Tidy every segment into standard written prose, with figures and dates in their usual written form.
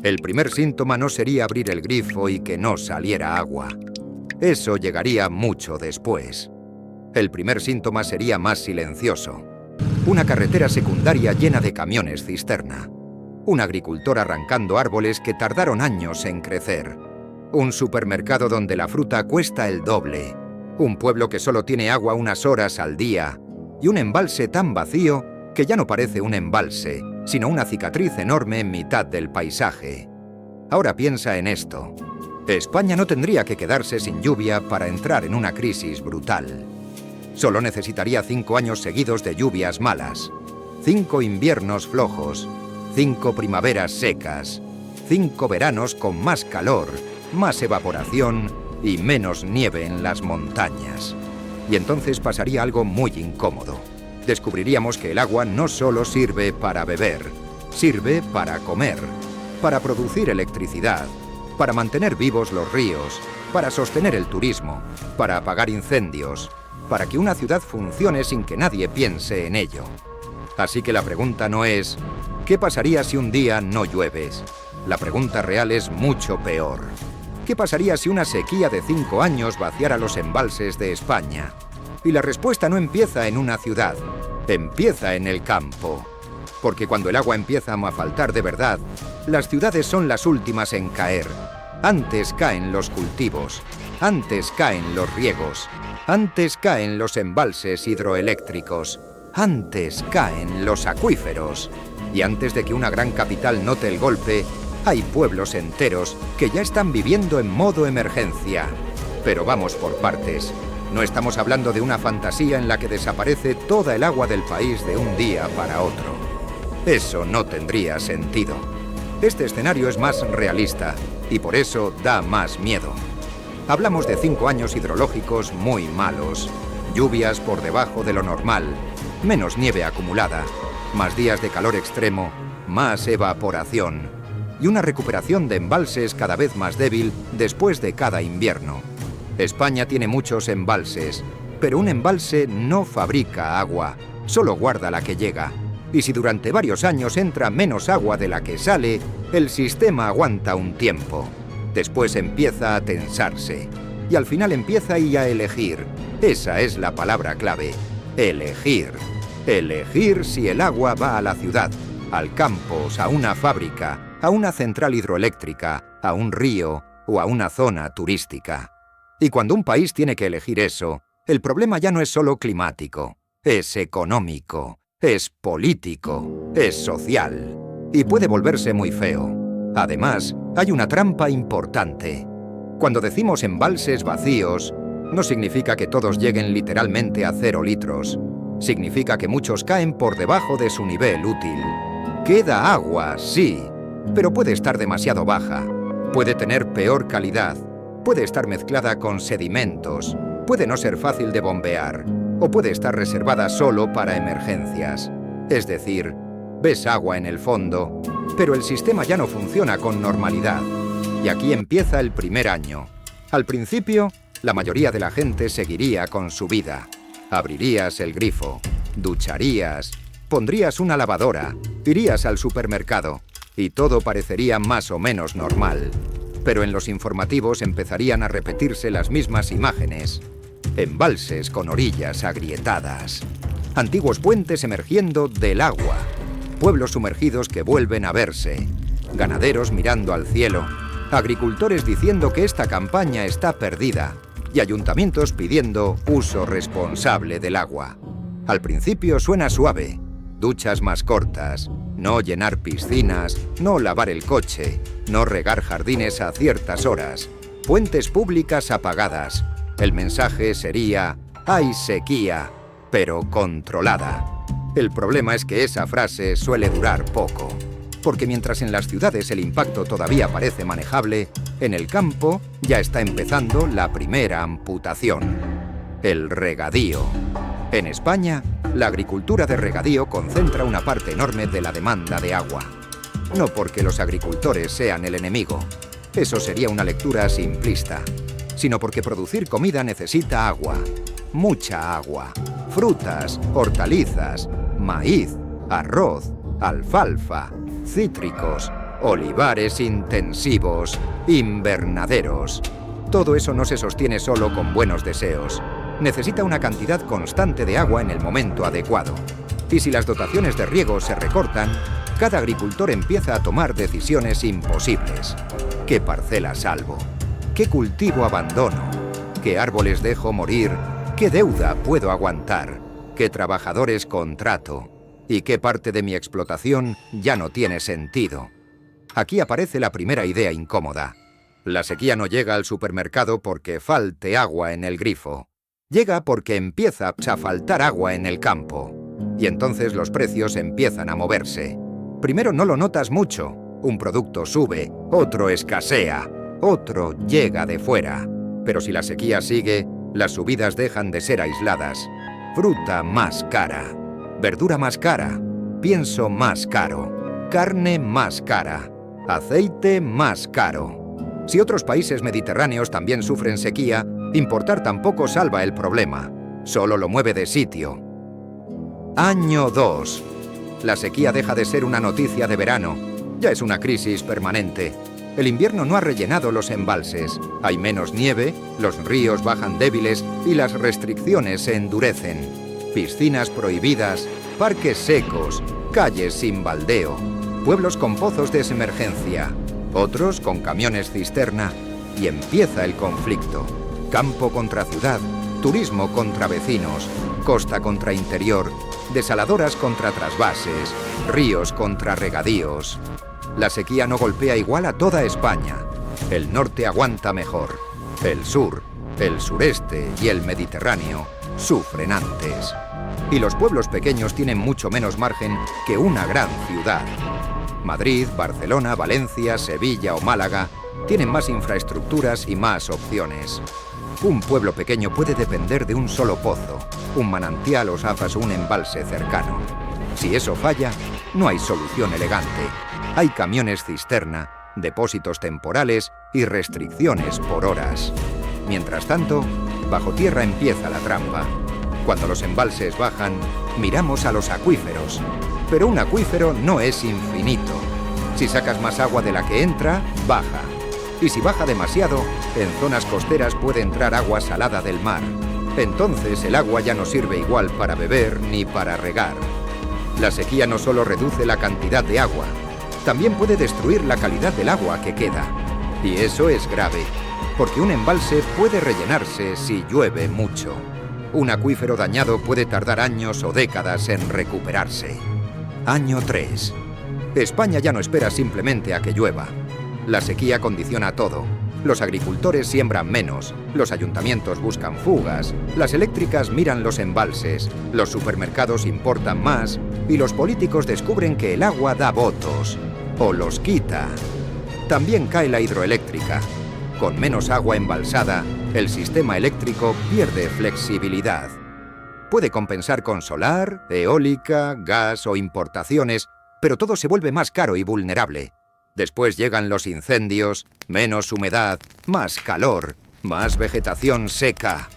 El primer síntoma no sería abrir el grifo y que no saliera agua. Eso llegaría mucho después. El primer síntoma sería más silencioso. Una carretera secundaria llena de camiones cisterna. Un agricultor arrancando árboles que tardaron años en crecer. Un supermercado donde la fruta cuesta el doble. Un pueblo que solo tiene agua unas horas al día. Y un embalse tan vacío que ya no parece un embalse, sino una cicatriz enorme en mitad del paisaje. Ahora piensa en esto. España no tendría que quedarse sin lluvia para entrar en una crisis brutal. Solo necesitaría 5 años seguidos de lluvias malas, 5 inviernos flojos, 5 primaveras secas, 5 veranos con más calor, más evaporación y menos nieve en las montañas. Y entonces pasaría algo muy incómodo. Descubriríamos que el agua no solo sirve para beber, sirve para comer, para producir electricidad, para mantener vivos los ríos, para sostener el turismo, para apagar incendios, para que una ciudad funcione sin que nadie piense en ello. Así que la pregunta no es ¿qué pasaría si un día no llueves? La pregunta real es mucho peor. ¿Qué pasaría si una sequía de 5 años vaciara los embalses de España? Y la respuesta no empieza en una ciudad, empieza en el campo. Porque cuando el agua empieza a faltar de verdad, las ciudades son las últimas en caer. Antes caen los cultivos, antes caen los riegos, antes caen los embalses hidroeléctricos, antes caen los acuíferos. Y antes de que una gran capital note el golpe, hay pueblos enteros que ya están viviendo en modo emergencia. Pero vamos por partes. No estamos hablando de una fantasía en la que desaparece toda el agua del país de un día para otro. Eso no tendría sentido. Este escenario es más realista y por eso da más miedo. Hablamos de 5 años hidrológicos muy malos, lluvias por debajo de lo normal, menos nieve acumulada, más días de calor extremo, más evaporación y una recuperación de embalses cada vez más débil después de cada invierno. España tiene muchos embalses, pero un embalse no fabrica agua, solo guarda la que llega. Y si durante varios años entra menos agua de la que sale, el sistema aguanta un tiempo. Después empieza a tensarse. Y al final empieza a elegir. Esa es la palabra clave. Elegir. Elegir si el agua va a la ciudad, al campo, a una fábrica, a una central hidroeléctrica, a un río o a una zona turística. Y cuando un país tiene que elegir eso, el problema ya no es solo climático, es económico, es político, es social. Y puede volverse muy feo. Además, hay una trampa importante. Cuando decimos embalses vacíos, no significa que todos lleguen literalmente a 0 litros. Significa que muchos caen por debajo de su nivel útil. Queda agua, sí, pero puede estar demasiado baja, puede tener peor calidad, puede estar mezclada con sedimentos, puede no ser fácil de bombear, o puede estar reservada solo para emergencias. Es decir, ves agua en el fondo, pero el sistema ya no funciona con normalidad. Y aquí empieza el primer año. Al principio, la mayoría de la gente seguiría con su vida. Abrirías el grifo, ducharías, pondrías una lavadora, irías al supermercado, y todo parecería más o menos normal. Pero en los informativos empezarían a repetirse las mismas imágenes. Embalses con orillas agrietadas, antiguos puentes emergiendo del agua, pueblos sumergidos que vuelven a verse, ganaderos mirando al cielo, agricultores diciendo que esta campaña está perdida y ayuntamientos pidiendo uso responsable del agua. Al principio suena suave, duchas más cortas, no llenar piscinas, no lavar el coche, no regar jardines a ciertas horas, fuentes públicas apagadas. El mensaje sería, hay sequía, pero controlada. El problema es que esa frase suele durar poco, porque mientras en las ciudades el impacto todavía parece manejable, en el campo ya está empezando la primera amputación, el regadío. En España, la agricultura de regadío concentra una parte enorme de la demanda de agua. No porque los agricultores sean el enemigo, eso sería una lectura simplista, sino porque producir comida necesita agua, mucha agua, frutas, hortalizas, maíz, arroz, alfalfa, cítricos, olivares intensivos, invernaderos. Todo eso no se sostiene solo con buenos deseos. Necesita una cantidad constante de agua en el momento adecuado. Y si las dotaciones de riego se recortan, cada agricultor empieza a tomar decisiones imposibles. ¿Qué parcela salvo? ¿Qué cultivo abandono? ¿Qué árboles dejo morir? ¿Qué deuda puedo aguantar? ¿Qué trabajadores contrato? ¿Y qué parte de mi explotación ya no tiene sentido? Aquí aparece la primera idea incómoda. La sequía no llega al supermercado porque falte agua en el grifo. Llega porque empieza a faltar agua en el campo. Y entonces los precios empiezan a moverse. Primero no lo notas mucho. Un producto sube, otro escasea, otro llega de fuera. Pero si la sequía sigue, las subidas dejan de ser aisladas. Fruta más cara, verdura más cara, pienso más caro, carne más cara, aceite más caro. Si otros países mediterráneos también sufren sequía, importar tampoco salva el problema, solo lo mueve de sitio. Año 2. La sequía deja de ser una noticia de verano, ya es una crisis permanente. El invierno no ha rellenado los embalses, hay menos nieve, los ríos bajan débiles y las restricciones se endurecen. Piscinas prohibidas, parques secos, calles sin baldeo, pueblos con pozos de emergencia, otros con camiones cisterna, y empieza el conflicto. Campo contra ciudad, turismo contra vecinos, costa contra interior, desaladoras contra trasvases, ríos contra regadíos. La sequía no golpea igual a toda España. El norte aguanta mejor. El sur, el sureste y el Mediterráneo sufren antes. Y los pueblos pequeños tienen mucho menos margen que una gran ciudad. Madrid, Barcelona, Valencia, Sevilla o Málaga tienen más infraestructuras y más opciones. Un pueblo pequeño puede depender de un solo pozo, un manantial o zafas o un embalse cercano. Si eso falla, no hay solución elegante. Hay camiones cisterna, depósitos temporales y restricciones por horas. Mientras tanto, bajo tierra empieza la trampa. Cuando los embalses bajan, miramos a los acuíferos. Pero un acuífero no es infinito. Si sacas más agua de la que entra, baja. Y si baja demasiado, en zonas costeras puede entrar agua salada del mar. Entonces el agua ya no sirve igual para beber ni para regar. La sequía no solo reduce la cantidad de agua, también puede destruir la calidad del agua que queda. Y eso es grave, porque un embalse puede rellenarse si llueve mucho. Un acuífero dañado puede tardar años o décadas en recuperarse. Año 3. España ya no espera simplemente a que llueva. La sequía condiciona todo. Los agricultores siembran menos, los ayuntamientos buscan fugas, las eléctricas miran los embalses, los supermercados importan más y los políticos descubren que el agua da votos o los quita. También cae la hidroeléctrica. Con menos agua embalsada, el sistema eléctrico pierde flexibilidad. Puede compensar con solar, eólica, gas o importaciones, pero todo se vuelve más caro y vulnerable. Después llegan los incendios, menos humedad, más calor, más vegetación seca.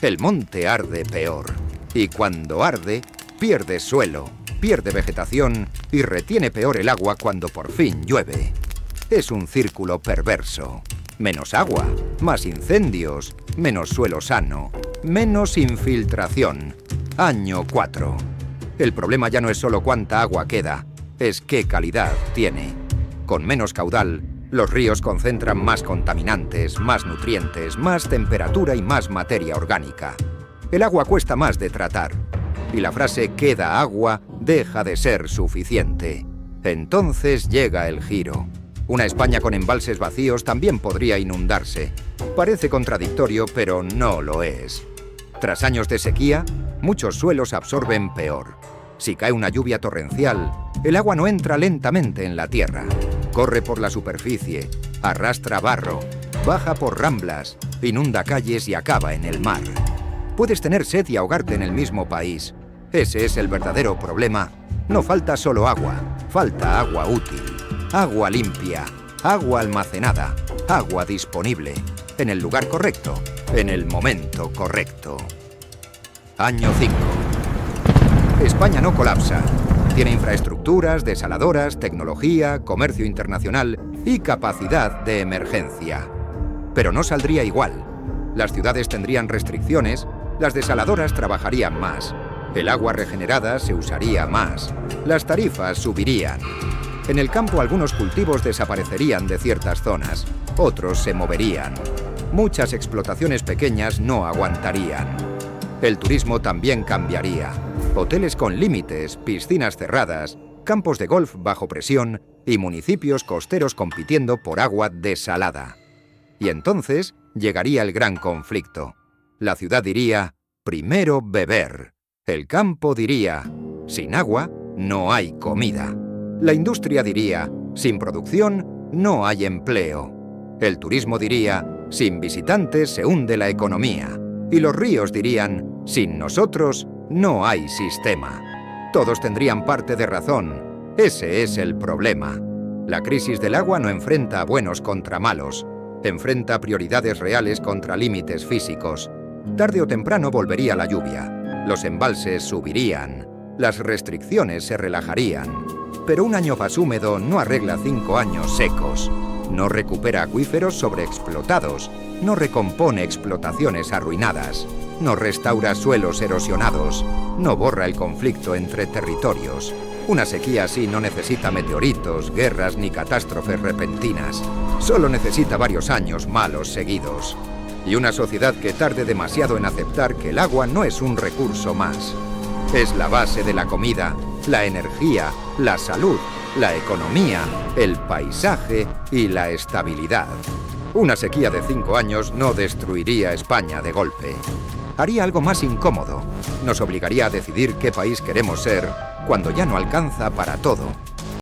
El monte arde peor. Y cuando arde, pierde suelo, pierde vegetación y retiene peor el agua cuando por fin llueve. Es un círculo perverso. Menos agua, más incendios, menos suelo sano, menos infiltración. Año 4. El problema ya no es solo cuánta agua queda, es qué calidad tiene. Con menos caudal, los ríos concentran más contaminantes, más nutrientes, más temperatura y más materia orgánica. El agua cuesta más de tratar. Y la frase "queda agua" deja de ser suficiente. Entonces llega el giro. Una España con embalses vacíos también podría inundarse. Parece contradictorio, pero no lo es. Tras años de sequía, muchos suelos absorben peor. Si cae una lluvia torrencial, el agua no entra lentamente en la tierra. Corre por la superficie, arrastra barro, baja por ramblas, inunda calles y acaba en el mar. Puedes tener sed y ahogarte en el mismo país. Ese es el verdadero problema. No falta solo agua, falta agua útil, agua limpia, agua almacenada, agua disponible, en el lugar correcto, en el momento correcto. Año 5. España no colapsa, Tiene infraestructuras, desaladoras, tecnología, comercio internacional y capacidad de emergencia. Pero no saldría igual. Las ciudades tendrían restricciones, las desaladoras trabajarían más, el agua regenerada se usaría más, las tarifas subirían. En el campo algunos cultivos desaparecerían de ciertas zonas, otros se moverían. Muchas explotaciones pequeñas no aguantarían. El turismo también cambiaría. Hoteles con límites, piscinas cerradas, campos de golf bajo presión y municipios costeros compitiendo por agua desalada. Y entonces llegaría el gran conflicto. La ciudad diría, primero beber. El campo diría, sin agua no hay comida. La industria diría, sin producción no hay empleo. El turismo diría, sin visitantes se hunde la economía. Y los ríos dirían, sin nosotros no hay sistema. Todos tendrían parte de razón. Ese es el problema. La crisis del agua no enfrenta a buenos contra malos. Enfrenta prioridades reales contra límites físicos. Tarde o temprano volvería la lluvia. Los embalses subirían. Las restricciones se relajarían. Pero un año más húmedo no arregla 5 años secos. No recupera acuíferos sobreexplotados. No recompone explotaciones arruinadas. No restaura suelos erosionados. No borra el conflicto entre territorios. Una sequía así no necesita meteoritos, guerras ni catástrofes repentinas. Solo necesita varios años malos seguidos. Y una sociedad que tarde demasiado en aceptar que el agua no es un recurso más. Es la base de la comida, la energía, la salud, la economía, el paisaje y la estabilidad. Una sequía de 5 años no destruiría España de golpe. Haría algo más incómodo. Nos obligaría a decidir qué país queremos ser cuando ya no alcanza para todo.